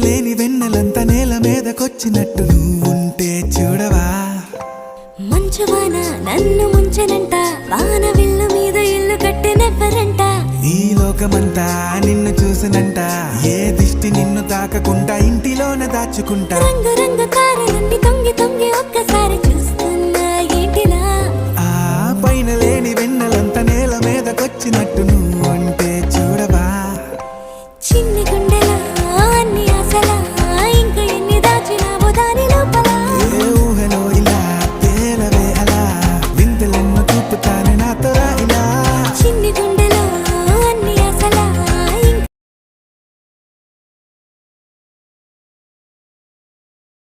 లేని వెన్నెలంత నేల మీదకొచ్చినట్టు నువ్వుంటే చూడవా. మంచువాన నన్ను ముంచెనంట, వాన విల్లు మీద ఇల్లు కట్టినెవ్వరంట. ఈ లోకమంతా నిన్ను చూసినంట, ఏ దిష్టి నిన్ను తాకకుండా ఇంటిలోన దాచుకుంటా. రంగు రంగు తారలన్నీ తొంగి తొంగి ఒక్కసారి చూస్తున్నా ఏంటిలా. ఆ పైన లేని వెన్నెలంత నేల మీదకొచ్చినట్టు నువ్వు